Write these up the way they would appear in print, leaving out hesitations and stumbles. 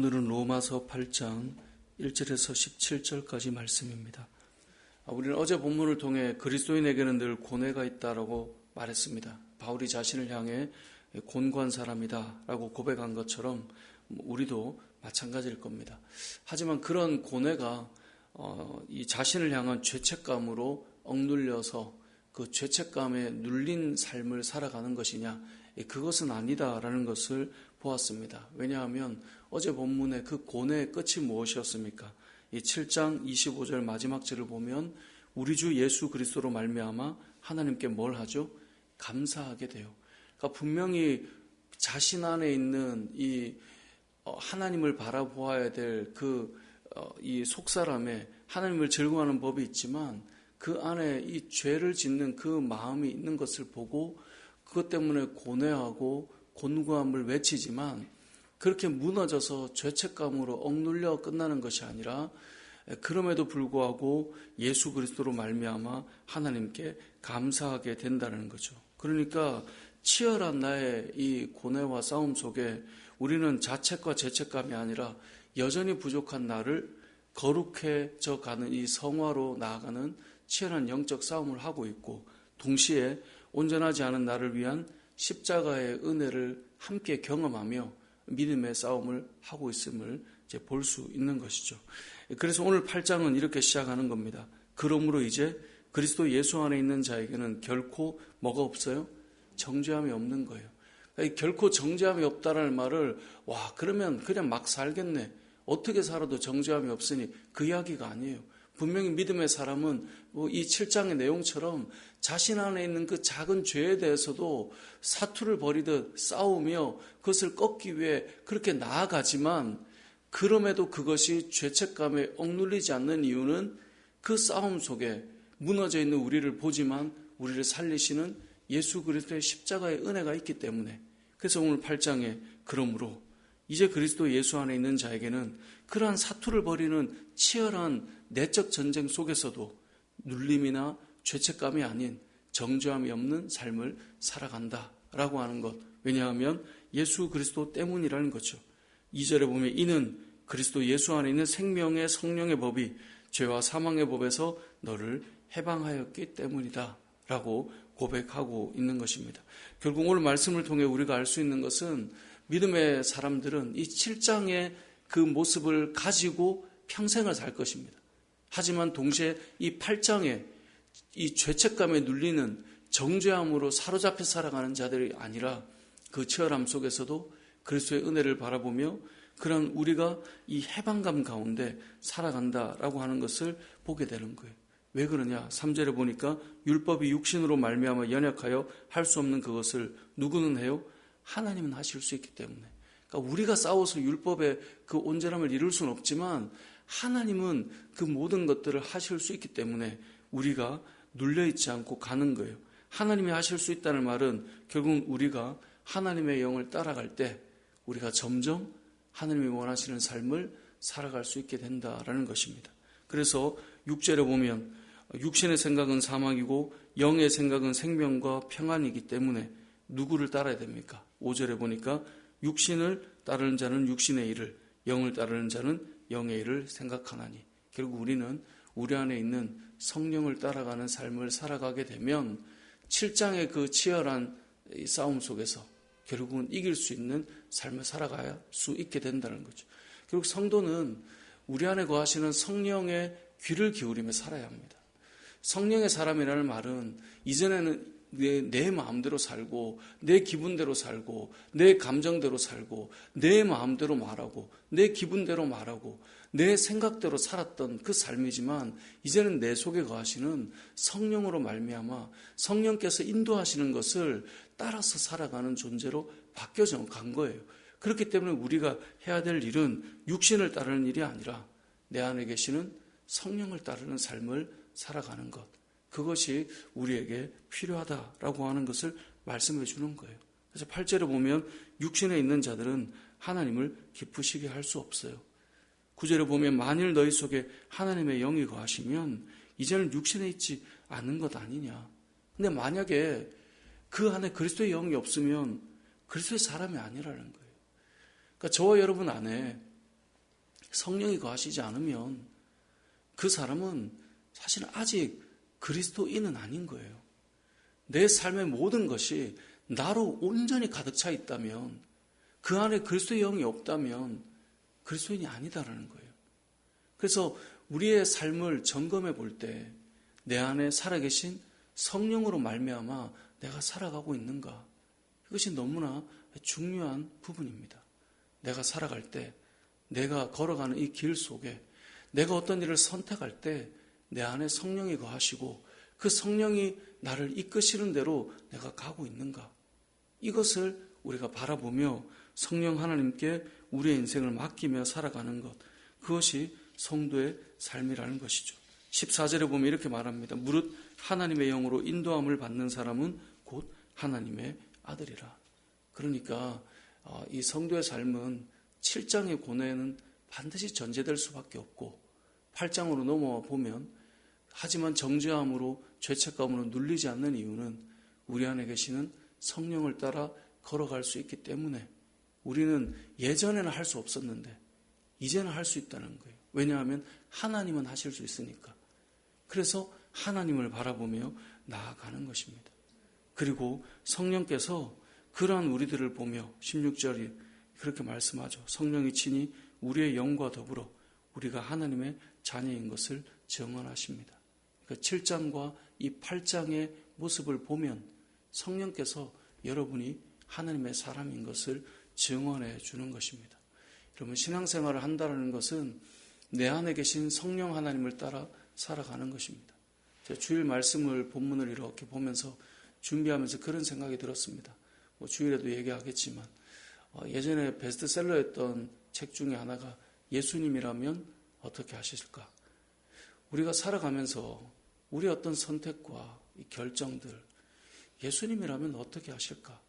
오늘은 로마서 8장 1절에서 17절까지 말씀입니다. 우리는 어제 본문을 통해 그리스도인에게는 늘 고뇌가 있다라고 말했습니다. 바울이 자신을 향해 곤고한 사람이다 라고 고백한 것처럼 우리도 마찬가지일 겁니다. 하지만 그런 고뇌가 이 자신을 향한 죄책감으로 억눌려서 그 죄책감에 눌린 삶을 살아가는 것이냐, 그것은 아니다라는 것을 보았습니다. 왜냐하면 어제 본문의 그 고뇌의 끝이 무엇이었습니까? 이 7장 25절 마지막 절을 보면 우리 주 예수 그리스도로 말미암아 하나님께 뭘 하죠? 감사하게 돼요. 그러니까 분명히 자신 안에 있는 이 하나님을 바라보아야 될 이 속사람에 하나님을 즐거워하는 법이 있지만 그 안에 이 죄를 짓는 그 마음이 있는 것을 보고 그것 때문에 고뇌하고 곤고함을 외치지만 그렇게 무너져서 죄책감으로 억눌려 끝나는 것이 아니라 그럼에도 불구하고 예수 그리스도로 말미암아 하나님께 감사하게 된다는 거죠. 그러니까 치열한 나의 이 고뇌와 싸움 속에 우리는 자책과 죄책감이 아니라 여전히 부족한 나를 거룩해져 가는 이 성화로 나아가는 치열한 영적 싸움을 하고 있고, 동시에 온전하지 않은 나를 위한 십자가의 은혜를 함께 경험하며 믿음의 싸움을 하고 있음을 이제 볼 수 있는 것이죠. 그래서 오늘 8장은 이렇게 시작하는 겁니다. 그러므로 이제 그리스도 예수 안에 있는 자에게는 결코 뭐가 없어요? 정죄함이 없는 거예요. 그러니까 결코 정죄함이 없다라는 말을 그러면 그냥 막 살겠네, 어떻게 살아도 정죄함이 없으니, 그 이야기가 아니에요. 분명히 믿음의 사람은 이 7장의 내용처럼 자신 안에 있는 그 작은 죄에 대해서도 사투를 벌이듯 싸우며 그것을 꺾기 위해 그렇게 나아가지만, 그럼에도 그것이 죄책감에 억눌리지 않는 이유는 그 싸움 속에 무너져 있는 우리를 보지만 우리를 살리시는 예수 그리스도의 십자가의 은혜가 있기 때문에. 그래서 오늘 8장에 그러므로 이제 그리스도 예수 안에 있는 자에게는 그러한 사투를 벌이는 치열한 내적 전쟁 속에서도 눌림이나 죄책감이 아닌 정죄함이 없는 삶을 살아간다라고 하는 것. 왜냐하면 예수 그리스도 때문이라는 거죠. 2절에 보면 이는 그리스도 예수 안에 있는 생명의 성령의 법이 죄와 사망의 법에서 너를 해방하였기 때문이다 라고 고백하고 있는 것입니다. 결국 오늘 말씀을 통해 우리가 알 수 있는 것은 믿음의 사람들은 이 7장의 그 모습을 가지고 평생을 살 것입니다. 하지만 동시에 이 8장에 이 죄책감에 눌리는 정죄함으로 사로잡혀 살아가는 자들이 아니라 그 치열함 속에서도 그리스도의 은혜를 바라보며 그런 우리가 이 해방감 가운데 살아간다라고 하는 것을 보게 되는 거예요. 왜 그러냐? 3절에 보니까 율법이 육신으로 말미암아 연약하여 할 수 없는 그것을 누구는 해요? 하나님은 하실 수 있기 때문에. 그러니까 우리가 싸워서 율법의 그 온전함을 이룰 수는 없지만 하나님은 그 모든 것들을 하실 수 있기 때문에 우리가 눌려있지 않고 가는 거예요. 하나님이 하실 수 있다는 말은 결국은 우리가 하나님의 영을 따라갈 때 우리가 점점 하나님이 원하시는 삶을 살아갈 수 있게 된다라는 것입니다. 그래서 6절에 보면 육신의 생각은 사망이고 영의 생각은 생명과 평안이기 때문에 누구를 따라야 됩니까? 5절에 보니까 육신을 따르는 자는 육신의 일을, 영을 따르는 자는 영의 일을 생각하나니. 결국 우리는 우리 안에 있는 성령을 따라가는 삶을 살아가게 되면 7장의 그 치열한 싸움 속에서 결국은 이길 수 있는 삶을 살아갈 수 있게 된다는 거죠. 결국 성도는 우리 안에 거하시는 성령의 귀를 기울이며 살아야 합니다. 성령의 사람이라는 말은 이전에는 내 마음대로 살고 내 기분대로 살고 내 감정대로 살고 내 마음대로 말하고 내 기분대로 말하고 내 생각대로 살았던 그 삶이지만, 이제는 내 속에 거하시는 성령으로 말미암아 성령께서 인도하시는 것을 따라서 살아가는 존재로 바뀌어져 간 거예요. 그렇기 때문에 우리가 해야 될 일은 육신을 따르는 일이 아니라 내 안에 계시는 성령을 따르는 삶을 살아가는 것, 그것이 우리에게 필요하다라고 하는 것을 말씀해 주는 거예요. 그래서 8절에 보면 육신에 있는 자들은 하나님을 기쁘시게 할 수 없어요. 9절에 보면 만일 너희 속에 하나님의 영이 거하시면 이제는 육신에 있지 않는 것 아니냐. 근데 만약에 그 안에 그리스도의 영이 없으면 그리스도의 사람이 아니라는 거예요. 그러니까 저와 여러분 안에 성령이 거하시지 않으면 그 사람은 사실은 아직 그리스도인은 아닌 거예요. 내 삶의 모든 것이 나로 온전히 가득 차 있다면, 그 안에 그리스도의 영이 없다면 그리스도인이 아니다라는 거예요. 그래서 우리의 삶을 점검해 볼 때 내 안에 살아계신 성령으로 말미암아 내가 살아가고 있는가? 이것이 너무나 중요한 부분입니다. 내가 살아갈 때, 내가 걸어가는 이 길 속에, 내가 어떤 일을 선택할 때 내 안에 성령이 거하시고 그 성령이 나를 이끄시는 대로 내가 가고 있는가? 이것을 우리가 바라보며 성령 하나님께 우리의 인생을 맡기며 살아가는 것, 그것이 성도의 삶이라는 것이죠. 14절에 보면 이렇게 말합니다. 무릇 하나님의 영으로 인도함을 받는 사람은 곧 하나님의 아들이라. 그러니까 이 성도의 삶은 7장의 고뇌는 반드시 전제될 수밖에 없고 8장으로 넘어와 보면 하지만 정죄함으로 죄책감으로 눌리지 않는 이유는 우리 안에 계시는 성령을 따라 걸어갈 수 있기 때문에, 우리는 예전에는 할 수 없었는데 이제는 할 수 있다는 거예요. 왜냐하면 하나님은 하실 수 있으니까. 그래서 하나님을 바라보며 나아가는 것입니다. 그리고 성령께서 그러한 우리들을 보며 16절이 그렇게 말씀하죠. 성령이 친히 우리의 영과 더불어 우리가 하나님의 자녀인 것을 증언하십니다. 그러니까 7장과 이 8장의 모습을 보면 성령께서 여러분이 하나님의 사람인 것을 증언해 주는 것입니다. 여러분, 신앙생활을 한다는 것은 내 안에 계신 성령 하나님을 따라 살아가는 것입니다. 제가 주일 말씀을 본문을 이렇게 보면서 준비하면서 그런 생각이 들었습니다. 주일에도 얘기하겠지만 예전에 베스트셀러였던 책 중에 하나가 예수님이라면 어떻게 하실까? 우리가 살아가면서 우리의 어떤 선택과 이 결정들, 예수님이라면 어떻게 하실까?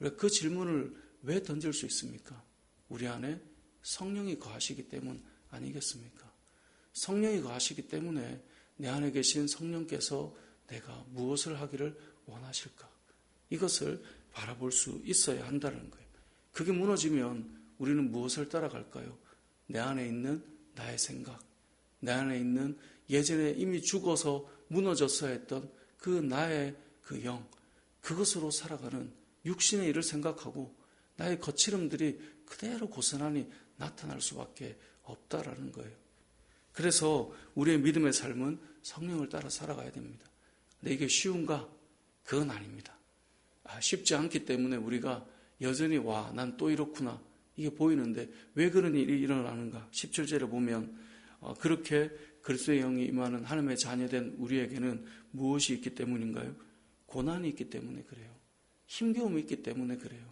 우리가 그 질문을 왜 던질 수 있습니까? 우리 안에 성령이 거하시기 때문 아니겠습니까? 성령이 거하시기 때문에 내 안에 계신 성령께서 내가 무엇을 하기를 원하실까? 이것을 바라볼 수 있어야 한다는 거예요. 그게 무너지면 우리는 무엇을 따라갈까요? 내 안에 있는 나의 생각, 내 안에 있는 예전에 이미 죽어서 무너졌어야 했던 그 나의 그 영, 그것으로 살아가는 육신의 일을 생각하고 나의 거칠음들이 그대로 고스란히 나타날 수밖에 없다라는 거예요. 그래서 우리의 믿음의 삶은 성령을 따라 살아가야 됩니다. 근데 이게 쉬운가? 그건 아닙니다. 쉽지 않기 때문에 우리가 여전히 난 또 이렇구나 이게 보이는데 왜 그런 일이 일어나는가? 17절에 보면 그렇게 그리스도의 영이 임하는 하나님의 자녀된 우리에게는 무엇이 있기 때문인가요? 고난이 있기 때문에 그래요. 힘겨움이 있기 때문에 그래요.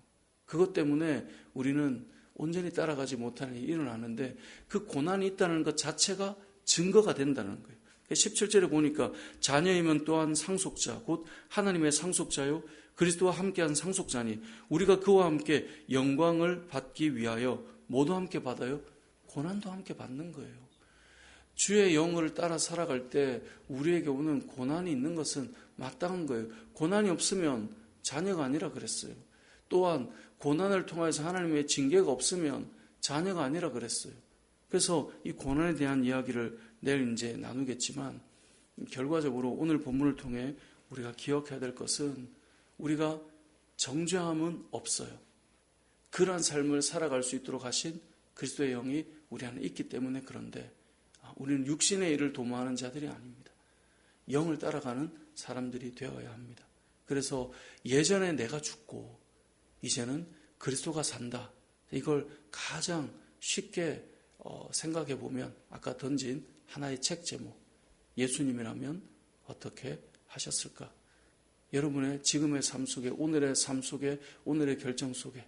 그것 때문에 우리는 온전히 따라가지 못하는 일이 일어나는데 그 고난이 있다는 것 자체가 증거가 된다는 거예요. 17절에 보니까 자녀이면 또한 상속자, 곧 하나님의 상속자요 그리스도와 함께한 상속자니 우리가 그와 함께 영광을 받기 위하여 모두 함께 받아요. 고난도 함께 받는 거예요. 주의 영을 따라 살아갈 때 우리에게 오는 고난이 있는 것은 마땅한 거예요. 고난이 없으면 자녀가 아니라 그랬어요. 또한 고난을 통해서 하나님의 징계가 없으면 자녀가 아니라 그랬어요. 그래서 이 고난에 대한 이야기를 내일 이제 나누겠지만 결과적으로 오늘 본문을 통해 우리가 기억해야 될 것은 우리가 정죄함은 없어요. 그러한 삶을 살아갈 수 있도록 하신 그리스도의 영이 우리 안에 있기 때문에 그런데 우리는 육신의 일을 도모하는 자들이 아닙니다. 영을 따라가는 사람들이 되어야 합니다. 그래서 예전에 내가 죽고 이제는 그리스도가 산다. 이걸 가장 쉽게 생각해 보면 아까 던진 하나의 책 제목, 예수님이라면 어떻게 하셨을까? 여러분의 지금의 삶 속에, 오늘의 삶 속에, 오늘의 결정 속에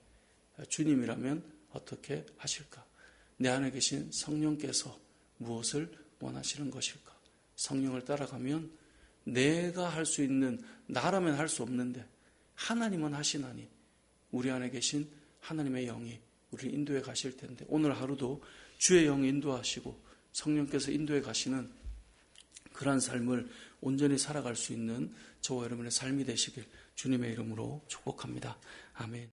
주님이라면 어떻게 하실까? 내 안에 계신 성령께서 무엇을 원하시는 것일까? 성령을 따라가면 내가 할 수 있는, 나라면 할 수 없는데 하나님은 하시나니 우리 안에 계신 하나님의 영이 우리를 인도해 가실 텐데 오늘 하루도 주의 영이 인도하시고 성령께서 인도해 가시는 그러한 삶을 온전히 살아갈 수 있는 저와 여러분의 삶이 되시길 주님의 이름으로 축복합니다. 아멘.